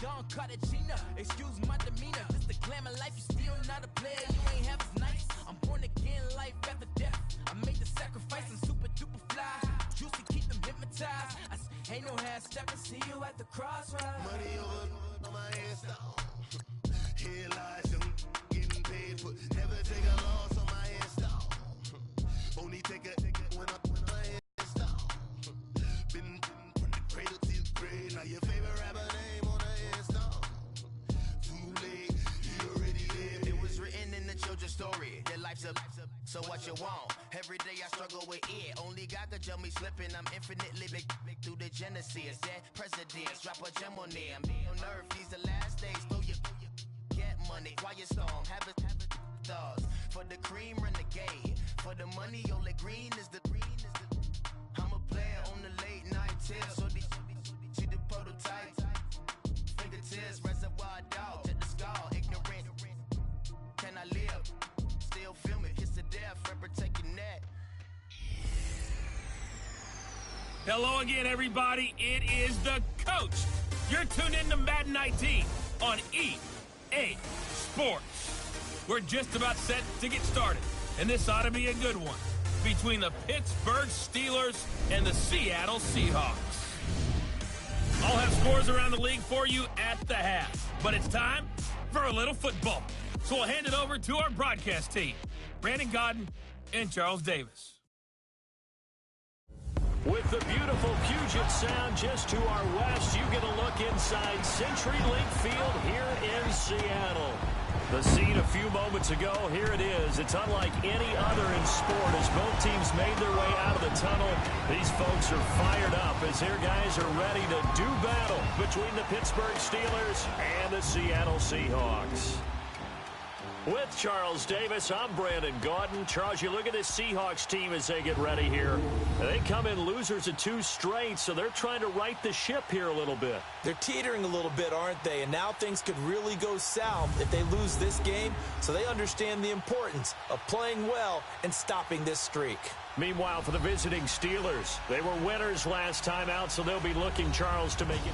Don Cartagena. Excuse my demeanor. This the glamour life. You still not a player. You ain't half as nice. I'm born again, life after death. I made the sacrifice. I'm super duper fly. Juicy, keep them hypnotized. Ain't no half stepping. See you at the crossroads. Money over on my hairstyle. Here lies young, getting paid, but never take a loss on my hairstyle. Only take a when my hairstyle. Been from the cradle to the grave. Now your favorite rapper name on the hairstyle. Too late, you already lived. It was written in the children's story. Their life's a so what you want? Every day I struggle with it. Only God could tell me slipping. I'm infinitely big through the genesis. Dead presidents, drop a gem on them. On earth, these the last days. Throw your get money, quiet storm, have a thoughts. For the cream, renegade. For the money, only green is the I'm a player on the late night tips. So see the prototype. Fingertips, reservoir dog, check the skull, ignorant. Can I live? Still film it, kiss the death, forever taking that. Hello again, everybody. It is the coach. You're tuned in to Madden 19 on EA Sports. We're just about set to get started, and this ought to be a good one between the Pittsburgh Steelers and the Seattle Seahawks. I'll have scores around the league for you at the half, but it's time for a little football. So we'll hand it over to our broadcast team, Brandon Godden and Charles Davis. With the beautiful Puget Sound just to our west, you get a look inside CenturyLink Field here in Seattle. The scene a few moments ago, here it is. It's unlike any other in sport as both teams made their way out of the tunnel. These folks are fired up as their guys are ready to do battle between the Pittsburgh Steelers and the Seattle Seahawks. With Charles Davis, I'm Brandon Gaudin. Charles, you look at this Seahawks team as they get ready here. They come in losers of 2 straight, so they're trying to right the ship here a little bit. They're teetering a little bit, aren't they? And now things could really go south if they lose this game, so they understand the importance of playing well and stopping this streak. Meanwhile, for the visiting Steelers, they were winners last time out, so they'll be looking, Charles, to make it.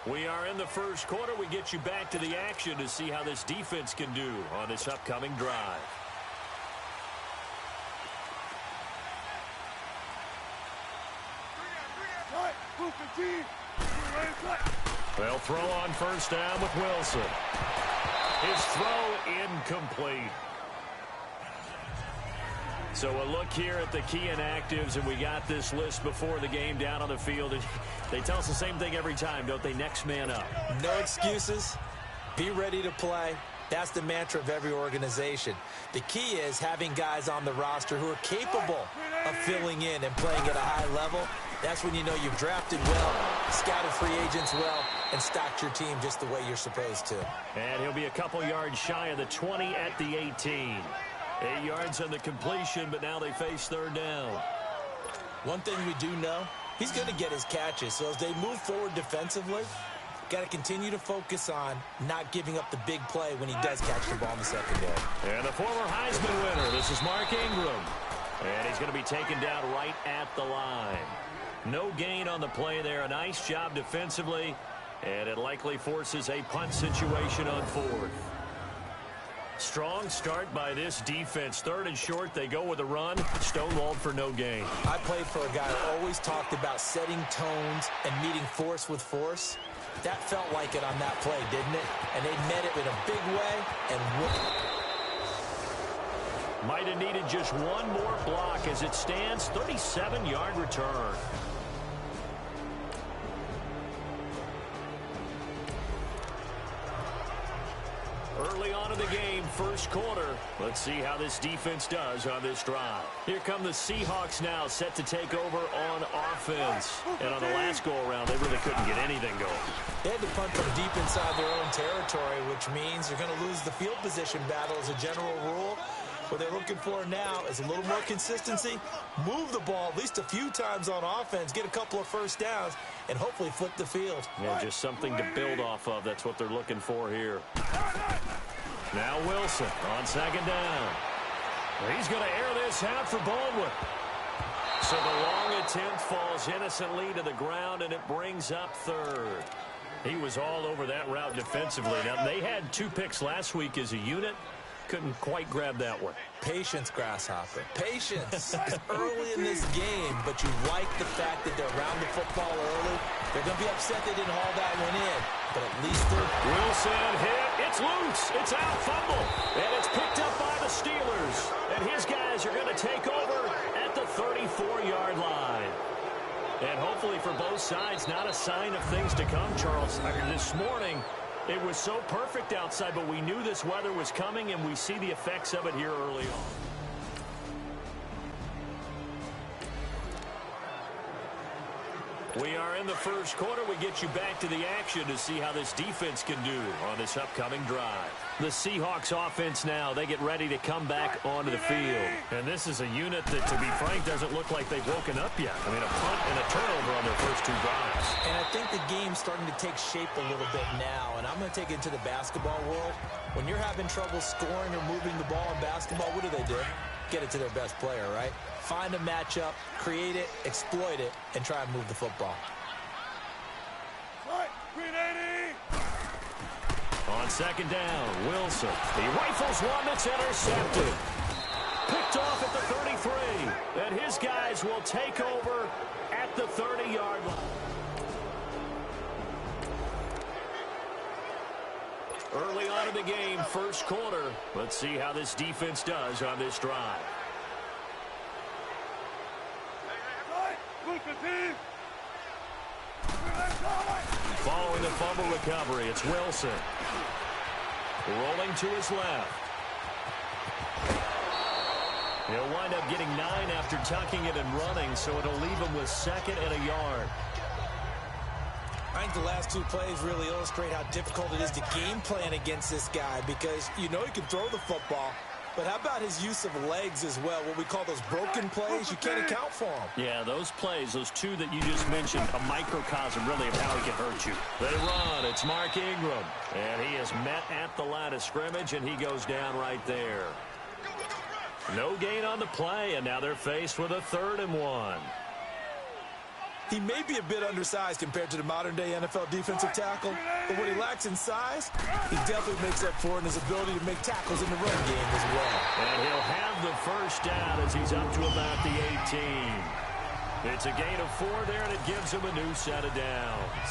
We are in the first quarter. We get you back to the action to see how this defense can do on this upcoming drive. They'll throw on first down with Wilson. His throw incomplete. So a look here at the key inactives, and we got this list before the game down on the field. They tell us the same thing every time, don't they? Next man up. No excuses. Be ready to play. That's the mantra of every organization. The key is having guys on the roster who are capable of filling in and playing at a high level. That's when you know you've drafted well, scouted free agents well, and stocked your team just the way you're supposed to. And he'll be a couple yards shy of the 20 at the 18. 8 yards on the completion, but now they face third down. One thing we do know, he's going to get his catches. So as they move forward defensively, got to continue to focus on not giving up the big play when he does catch the ball in the secondary. And the former Heisman winner, this is Mark Ingram. And he's going to be taken down right at the line. No gain on the play there. A nice job defensively. And it likely forces a punt situation on fourth. Strong start by this defense. Third and short, they go with a run. Stonewalled for no gain. I played for a guy who always talked about setting tones and meeting force with force. That felt like it on that play, didn't it? And they met it in a big way and won. Might have needed just one more block as it stands. 37-yard return. Early on in the game, first quarter. Let's see how this defense does on this drive. Here come the Seahawks now, set to take over on offense. And on the last go-around, they really couldn't get anything going. They had to punt from deep inside their own territory, which means they're going to lose the field position battle as a general rule. What they're looking for now is a little more consistency, move the ball at least a few times on offense, get a couple of first downs, and hopefully flip the field. Yeah, just something to build off of. That's what they're looking for here. Now Wilson on second down. He's going to air this out for Baldwin. So the long attempt falls innocently to the ground, and it brings up third. He was all over that route defensively. Now, they had 2 picks last week as a unit. Couldn't quite grab that one. Patience, Grasshopper. Patience. It's early in this game, but you like the fact that they're around the football early. They're going to be upset they didn't haul that one in, but at least they're... Wilson hit. It's loose. It's out. Fumble. And it's picked up by the Steelers. And his guys are going to take over at the 34-yard line. And hopefully for both sides, not a sign of things to come, Charles. This morning, it was so perfect outside, but we knew this weather was coming, and we see the effects of it here early on. We are in the first quarter. We get you back to the action to see how this defense can do on this upcoming drive. The Seahawks offense now, they get ready to come back onto the field. And this is a unit that, to be frank, doesn't look like they've woken up yet. I mean, a punt and a turnover on their first 2 drives. And I think the game's starting to take shape a little bit now. And I'm going to take it into the basketball world. When you're having trouble scoring or moving the ball in basketball, what do? Get it to their best player, right? Find a matchup, create it, exploit it, and try and move the football. On second down, Wilson. He rifles one that's intercepted. Picked off at the 33. And his guys will take over at the 30-yard line. Early on in the game, first quarter. Let's see how this defense does on this drive. Following the fumble recovery, it's Wilson. Rolling to his left. He'll wind up getting 9 after tucking it and running, so it'll leave him with 2nd and a yard. I think the last 2 plays really illustrate how difficult it is to game plan against this guy, because you know he can throw the football, but how about his use of legs as well? What we call those broken plays, you can't account for them. Yeah, those plays, those 2 that you just mentioned, a microcosm really of how he can hurt you. They run. It's Mark Ingram, and he is met at the line of scrimmage, and he goes down right there. No gain on the play, and now they're faced with a 3rd and 1. He may be a bit undersized compared to the modern-day NFL defensive tackle, but what he lacks in size, he definitely makes up for in his ability to make tackles in the run game as well. And he'll have the first down as he's up to about the 18. It's a gain of 4 there, and it gives him a new set of downs.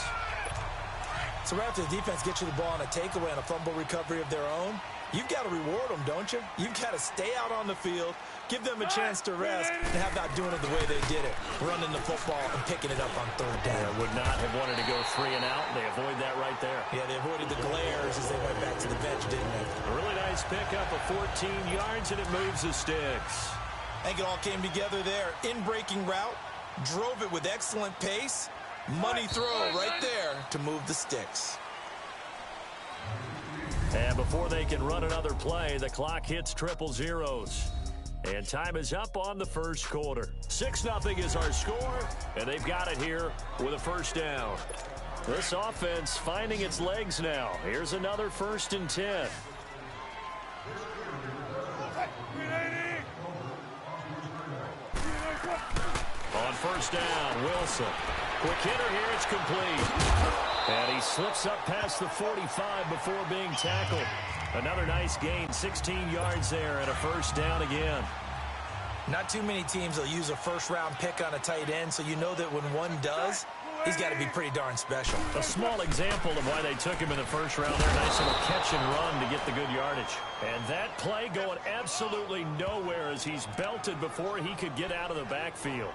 So right after the defense gets you the ball on a takeaway and a fumble recovery of their own, you've got to reward them, don't you? You've got to stay out on the field, give them a chance to rest, and how about doing it the way they did it, running the football and picking it up on 3rd down. Yeah, would not have wanted to go 3 and out. They avoid that right there. Yeah, they avoided the glares as they went back to the bench, didn't they? A really nice pickup of 14 yards, and it moves the sticks. I think it all came together there. In-breaking route, drove it with excellent pace. Money throw right there to move the sticks. And before they can run another play, the clock hits triple zeros. And time is up on the first quarter. 6-0 is our score, and they've got it here with a first down. This offense finding its legs now. Here's another 1st and 10. On first down, Wilson. Quick hitter here, it's complete. And he slips up past the 45 before being tackled. Another nice gain, 16 yards there, and a first down again. Not too many teams will use a first-round pick on a tight end, so you know that when one does, he's got to be pretty darn special. A small example of why they took him in the first round there. Nice little catch and run to get the good yardage. And that play going absolutely nowhere as he's belted before he could get out of the backfield.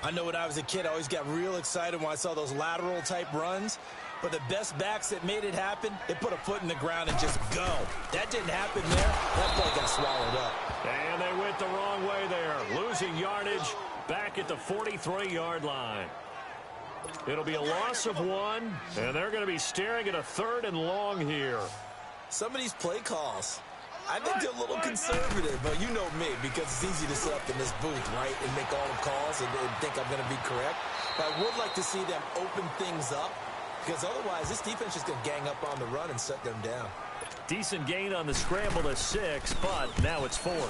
I know when I was a kid, I always got real excited when I saw those lateral-type runs. But the best backs that made it happen, they put a foot in the ground and just go. That didn't happen there. That play got swallowed up. And they went the wrong way there. Losing yardage back at the 43-yard line. It'll be a loss of 1, and they're going to be staring at a 3rd and long here. Some of these play calls, I think they're a little conservative, but you know me, because it's easy to sit up in this booth, right, and make all the calls and think I'm going to be correct. But I would like to see them open things up, because otherwise this defense is going to gang up on the run and shut them down. Decent gain on the scramble to 6, but now it's 4th.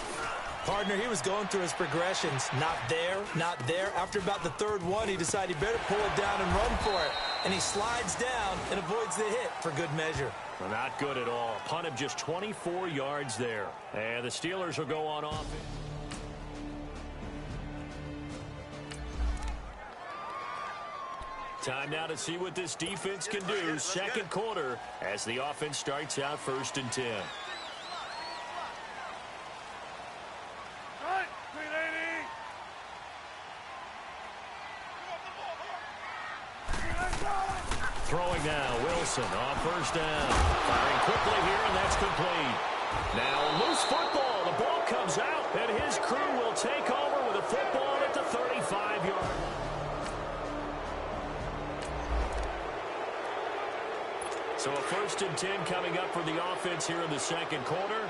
Partner, he was going through his progressions. Not there, not there. After about the third one, he decided he better pull it down and run for it. And he slides down and avoids the hit for good measure. Well, not good at all. Punt of just 24 yards there. And the Steelers will go on offense. Time now to see what this defense can do. Second quarter as the offense starts out 1st and 10. Throwing now, Wilson on 1st down. Firing quickly here, and that's complete. Now, loose football. The ball comes out, and his crew will take over with a football at the 35-yard. So a 1st and 10 coming up for the offense here in the second quarter.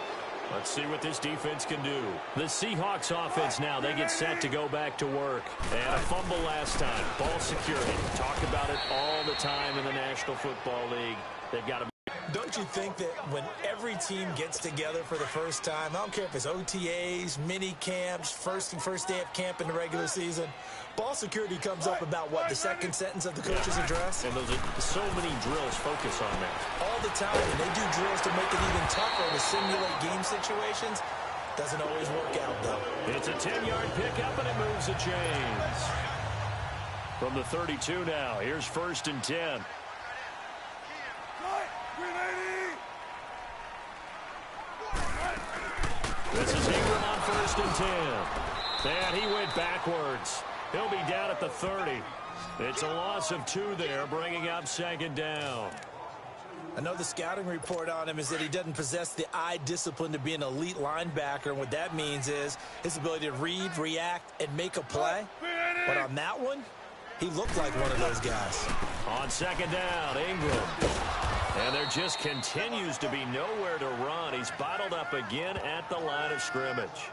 Let's see what this defense can do. The Seahawks offense now, they get set to go back to work. And a fumble last time. Ball security. Talk about it all the time in the National Football League. They've got to... Don't you think that when every team gets together for the first time, I don't care if it's OTAs, mini camps, first day of camp in the regular season, ball security comes up about, what, the second sentence of the coach's address? And those are so many drills focus on that. All the time, and they do drills to make it even tougher to simulate game situations. Doesn't always work out, though. It's a 10-yard pickup, and it moves the chains. From the 32 now, here's 1st and 10. This is Ingram on 1st and 10. And he went backwards. He'll be down at the 30. It's a loss of 2 there, bringing up 2nd down. I know the scouting report on him is that he doesn't possess the eye discipline to be an elite linebacker. And what that means is his ability to read, react, and make a play. But on that one, he looked like one of those guys. On 2nd down, Ingram. And there just continues to be nowhere to run. He's bottled up again at the line of scrimmage.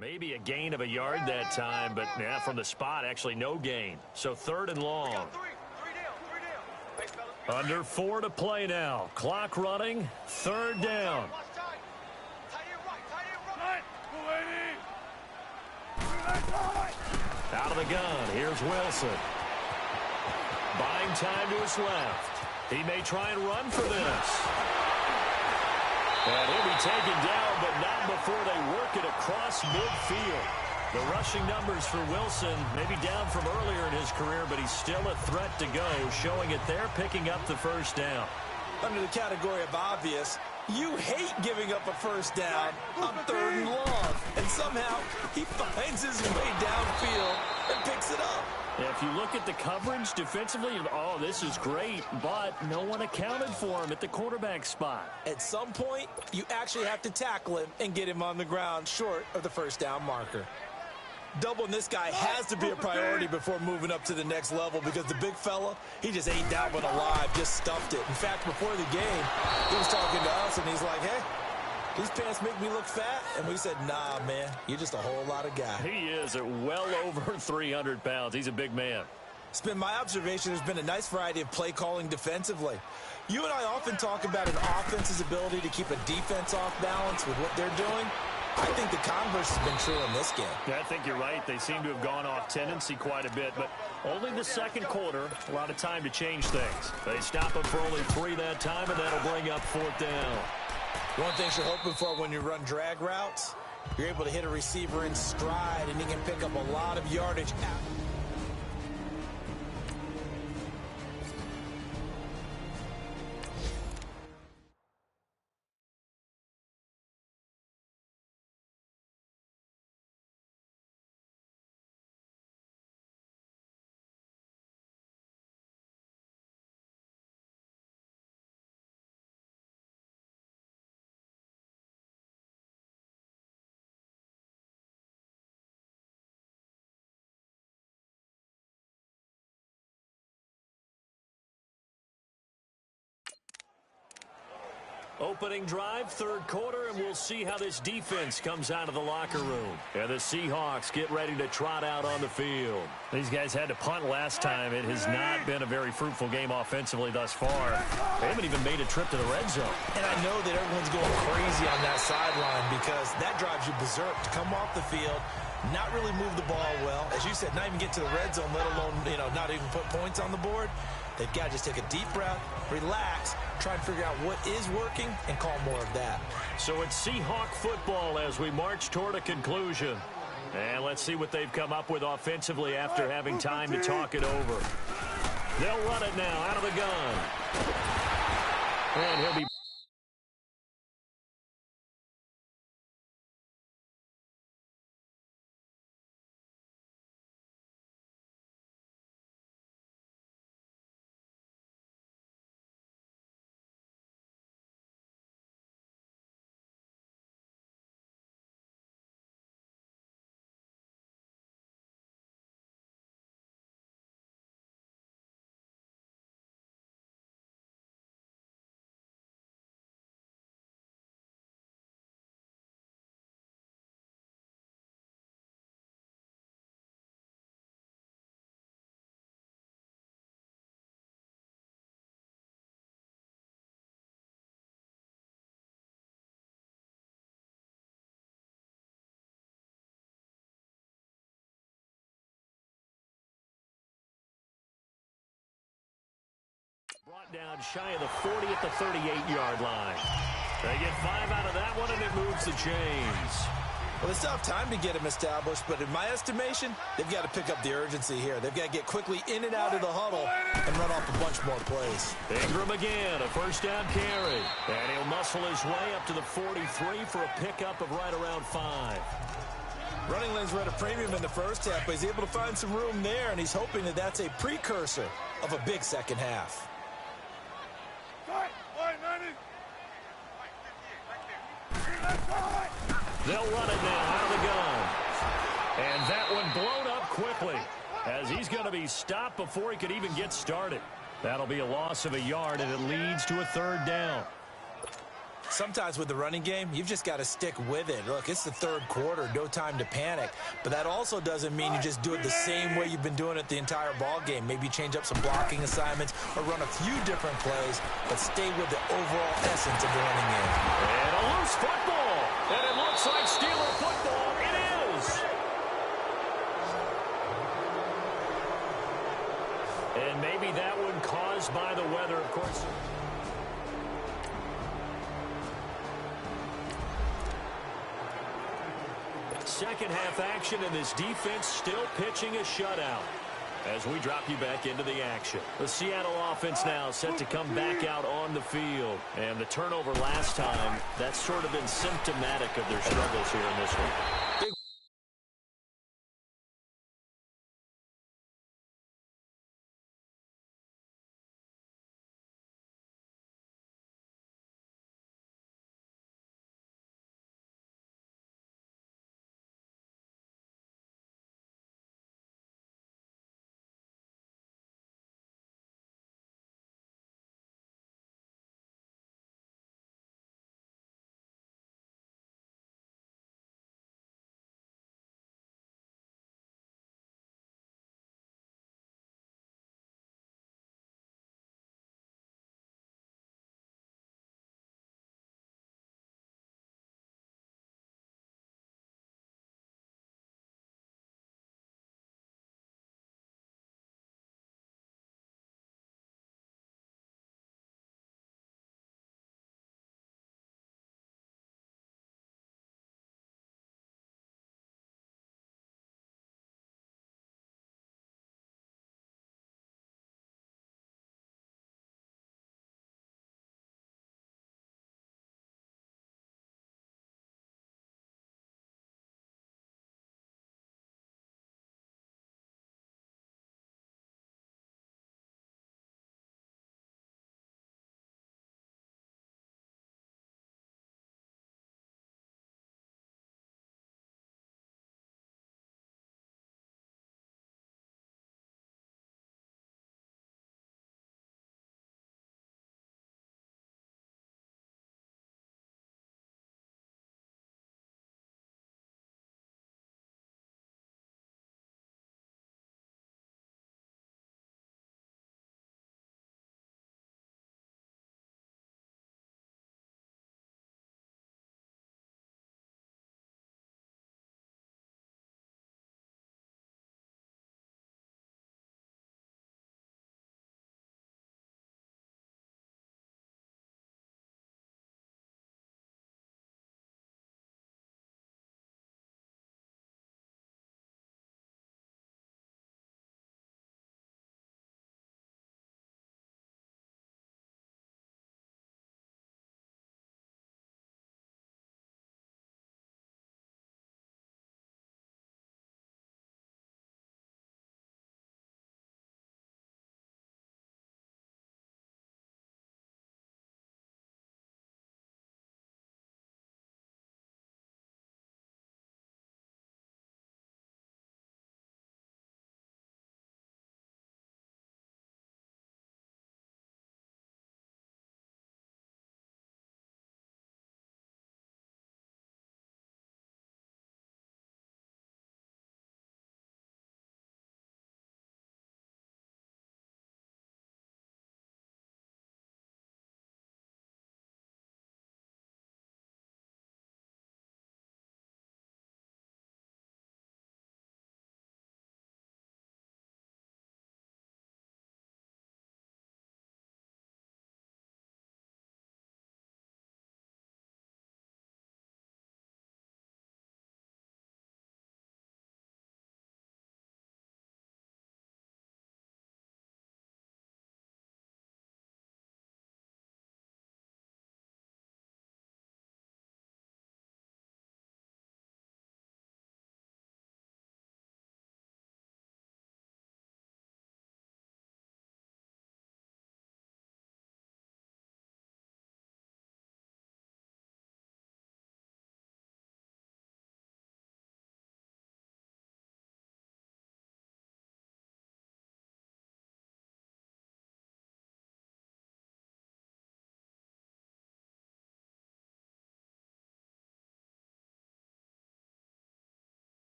Maybe a gain of a yard that time, but yeah, from the spot, actually no gain. So 3rd and long. Under 4 to play now. Clock running. 3rd down. Out of the gun. Here's Wilson. Buying time to his left. He may try and run for this. And he'll be taken down, but not before they work it across midfield. The rushing numbers for Wilson may be down from earlier in his career, but he's still a threat to go, showing it there, picking up the 1st down. Under the category of obvious, you hate giving up a 1st down on 3rd and long. And somehow he finds his way downfield and picks it up. If you look at the coverage defensively, oh, this is great, but no one accounted for him at the quarterback spot. At some point, you actually have to tackle him and get him on the ground short of the 1st down marker. Doubling this guy has to be a priority before moving up to the next level because the big fella, he just ate that one alive, just stuffed it. In fact, before the game, he was talking to us, and he's like, hey, these pants make me look fat? And we said, nah, man, you're just a whole lot of guy. He is at well over 300 pounds. He's a big man. It's been my observation there's been a nice variety of play calling defensively. You and I often talk about an offense's ability to keep a defense off balance with what they're doing. I think the converse has been true in this game. Yeah, I think you're right. They seem to have gone off tendency quite a bit, but only the second quarter, a lot of time to change things. They stop him for only 3 that time, and that'll bring up 4th down. One thing you're hoping for when you run drag routes, you're able to hit a receiver in stride, and he can pick up a lot of yardage. Opening drive, 3rd quarter, and we'll see how this defense comes out of the locker room. And the Seahawks get ready to trot out on the field. These guys had to punt last time. It has not been a very fruitful game offensively thus far. They haven't even made a trip to the red zone. And I know that everyone's going crazy on that sideline because that drives you berserk to come off the field, not really move the ball well. As you said, not even get to the red zone, let alone, not even put points on the board. They've got to just take a deep breath, relax, try and figure out what is working, and call more of that. So it's Seahawk football as we march toward a conclusion. And let's see what they've come up with offensively after having time to talk it over. They'll run it now out of the gun. And he'll be brought down shy of the 40 at the 38-yard line. They get 5 out of that one, and it moves the chains. Well, they still have time to get him established, but in my estimation, they've got to pick up the urgency here. They've got to get quickly in and out of the huddle and run off a bunch more plays. Ingram again, a 1st down carry. And he'll muscle his way up to the 43 for a pickup of right around 5. Running lanes were at a premium in the first half, but he's able to find some room there, and he's hoping that that's a precursor of a big second half. They'll run it now out of the gun. And that one blown up quickly as he's going to be stopped before he could even get started. That'll be a loss of a yard, and it leads to a 3rd down. Sometimes with the running game, you've just got to stick with it. Look, it's the 3rd quarter, no time to panic. But that also doesn't mean you just do it the same way you've been doing it the entire ball game. Maybe change up some blocking assignments or run a few different plays, but stay with the overall essence of the running game. And a loose football. And it looks like Steeler football. It is. And maybe that one caused by the weather, of course. Second half action, and this defense still pitching a shutout as we drop you back into the action. The Seattle offense now set to come back out on the field. And the turnover last time, that's sort of been symptomatic of their struggles here in this one.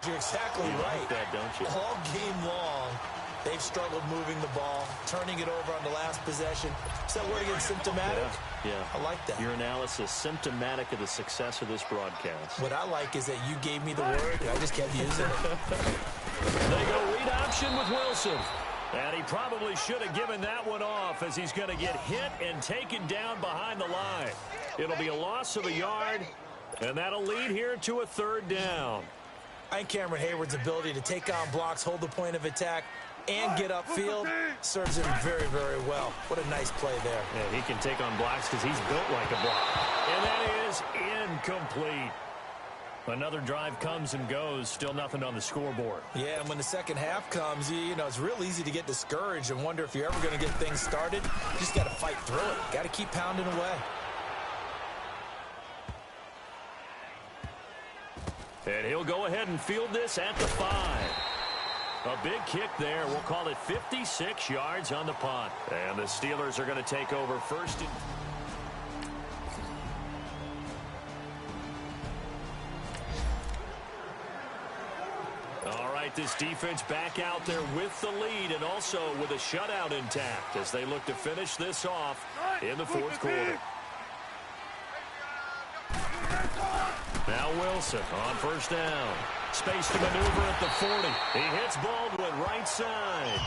You're exactly right. Like that, don't you? All game long, they've struggled moving the ball, turning it over on the last possession. Is that word again, symptomatic? Yeah. I like that. Your analysis, symptomatic of the success of this broadcast. What I like is that you gave me the word, and I just kept using it. They go read option with Wilson. And he probably should have given that one off as he's going to get hit and taken down behind the line. It'll be a loss of a yard, and that'll lead here to a third down. I think Cameron Hayward's ability to take on blocks, hold the point of attack, and get upfield serves him very, very well. What a nice play there. Yeah, he can take on blocks because he's built like a block. And that is incomplete. Another drive comes and goes, still nothing on the scoreboard. Yeah, and when the second half comes, you know, it's real easy to get discouraged and wonder if you're ever going to get things started. You just got to fight through it. Got to keep pounding away. And he'll go ahead and field this at the 5. A big kick there. We'll call it 56 yards on the punt. And the Steelers are going to take over first and... All right, this defense back out there with the lead and also with a shutout intact as they look to finish this off in the fourth quarter. Now Wilson on first down. Space to maneuver at the 40. He hits Baldwin right side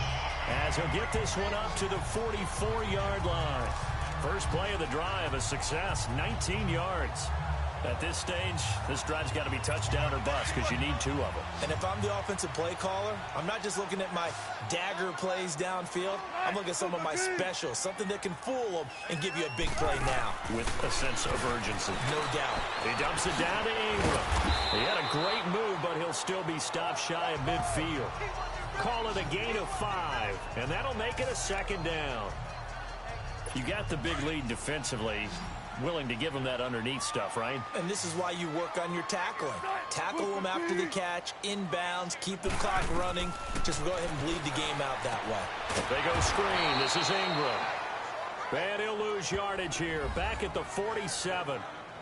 as he'll get this one up to the 44-yard line. First play of the drive, a success, 19 yards. At this stage, this drive's got to be touchdown or bust because you need 2 of them. And if I'm the offensive play caller, I'm not just looking at my dagger plays downfield. I'm looking at some of my specials, something that can fool them and give you a big play now. With a sense of urgency. No doubt. He dumps it down to Ingram. He had a great move, but he'll still be stopped shy of midfield. Call it a gain of 5, and that'll make it a second down. You got the big lead defensively. Willing to give him that underneath stuff, right? And this is why you work on your tackling. Tackle them after the catch, inbounds, keep the clock running. Just go ahead and bleed the game out that way. They go screen. This is Ingram. And he'll lose yardage here. Back at the 47.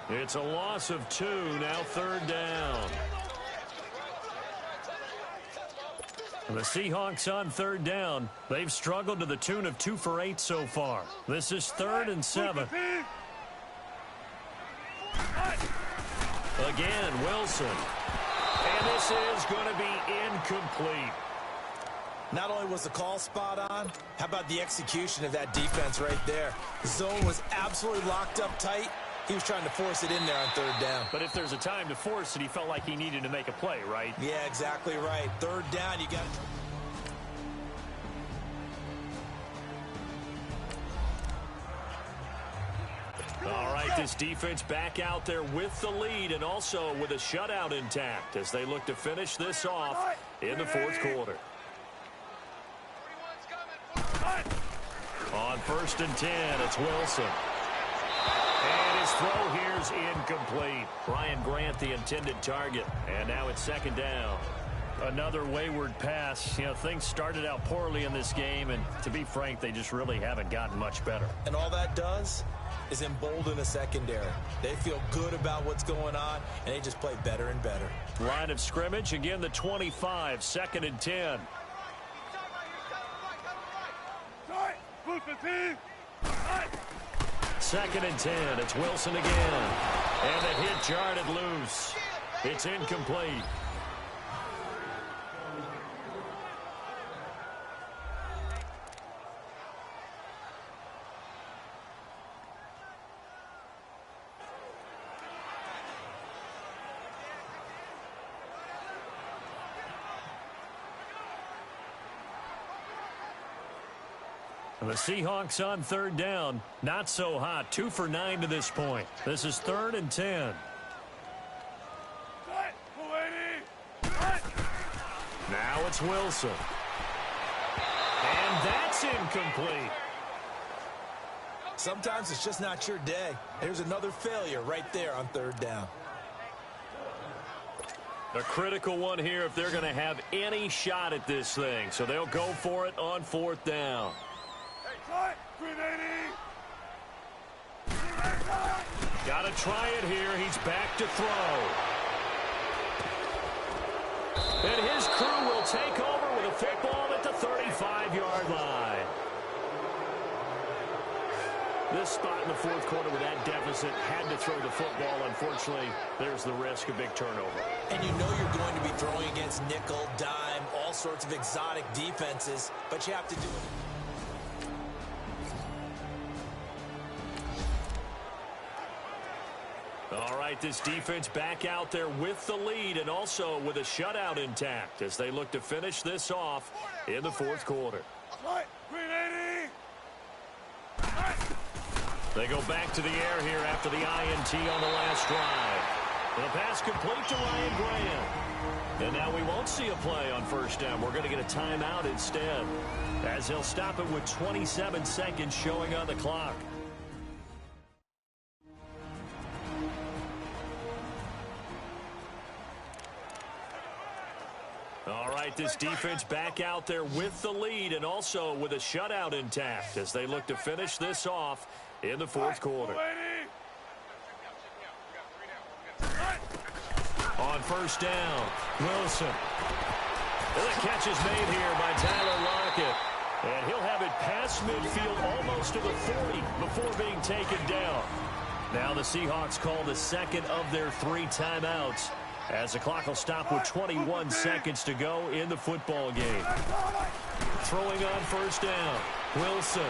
It's a loss of 2. Now third down. The Seahawks on third down. They've struggled to the tune of 2 for 8 so far. This is 3rd and 7. Again, Wilson. And this is going to be incomplete. Not only was the call spot on, how about the execution of that defense right there? The zone was absolutely locked up tight. He was trying to force it in there on third down. But if there's a time to force it, he felt like he needed to make a play, right? Yeah, exactly right. Third down, you got to... All right, this defense back out there with the lead and also with a shutout intact as they look to finish this off in the fourth quarter. On 1st and 10, it's Wilson. And his throw here's incomplete. Brian Grant, the intended target. And now it's 2nd down. Another wayward pass. You know, things started out poorly in this game, and to be frank, they just really haven't gotten much better. And all that does is embolden the secondary. They feel good about what's going on, and they just play better and better. Line of scrimmage, again the 25, 2nd and 10. Second and 10, it's Wilson again. And the hit jarred loose. It's incomplete. The Seahawks on third down. Not so hot. 2 for 9 to this point. This is 3rd and 10. Now it's Wilson. And that's incomplete. Sometimes it's just not your day. Here's another failure right there on third down. A critical one here if they're going to have any shot at this thing. So they'll go for it on 4th down. Got to try it here. He's back to throw. And his crew will take over with a football at the 35-yard line. This spot in the fourth quarter with that deficit, had to throw the football. Unfortunately, there's the risk of big turnover. And you know you're going to be throwing against nickel, dime, all sorts of exotic defenses, but you have to do it. All right, this defense back out there with the lead and also with a shutout intact as they look to finish this off in the fourth quarter. They go back to the air here after the INT on the last drive. The pass complete to Ryan Graham. And now we won't see a play on first down. We're going to get a timeout instead, as they'll stop it with 27 seconds showing on the clock. All right, this defense back out there with the lead and also with a shutout intact as they look to finish this off in the fourth quarter. On first down, Wilson. And the catch is made here by Tyler Lockett. And he'll have it past midfield almost to the 40 before being taken down. Now the Seahawks call the second of their 3 timeouts, as the clock will stop with 21 seconds to go in the football game. Throwing on first down, Wilson.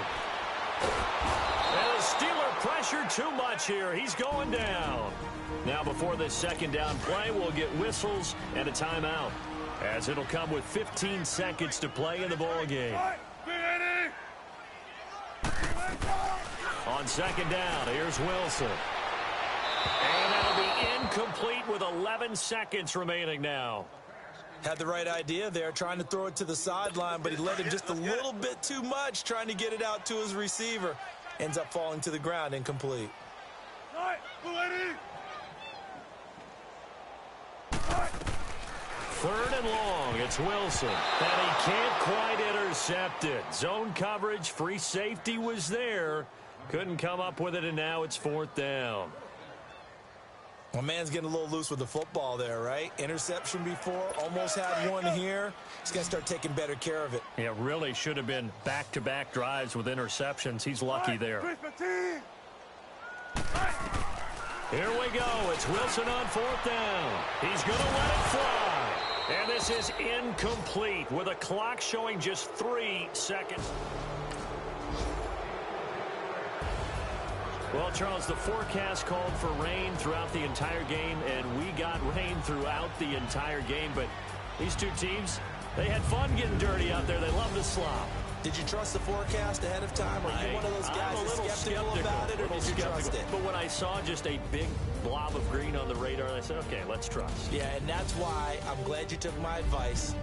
And the Steeler pressure too much here. He's going down. Now before this second down play, we'll get whistles and a timeout, as it'll come with 15 seconds to play in the ball game. On second down, here's Wilson. And that'll be incomplete with 11 seconds remaining now. Had the right idea there, trying to throw it to the sideline, but he let him just a little bit too much, trying to get it out to his receiver. Ends up falling to the ground, incomplete. Third and long, it's Wilson. And he can't quite intercept it. Zone coverage, free safety was there. Couldn't come up with it, and now it's fourth down. Well, man's getting a little loose with the football there, right? Interception before, almost had one here. He's going to start taking better care of it. Yeah, really should have been back-to-back drives with interceptions. He's lucky there. Here we go. It's Wilson on fourth down. He's going to let it fly. And this is incomplete with a clock showing just 3 seconds. Well, Charles, the forecast called for rain throughout the entire game, and we got rain throughout the entire game. But these two teams, they had fun getting dirty out there. They love to slop. Did you trust the forecast ahead of time? Are you one of those guys that's skeptical about it, or did you trust it? But when I saw just a big blob of green on the radar, I said, okay, let's trust. Yeah, and that's why I'm glad you took my advice.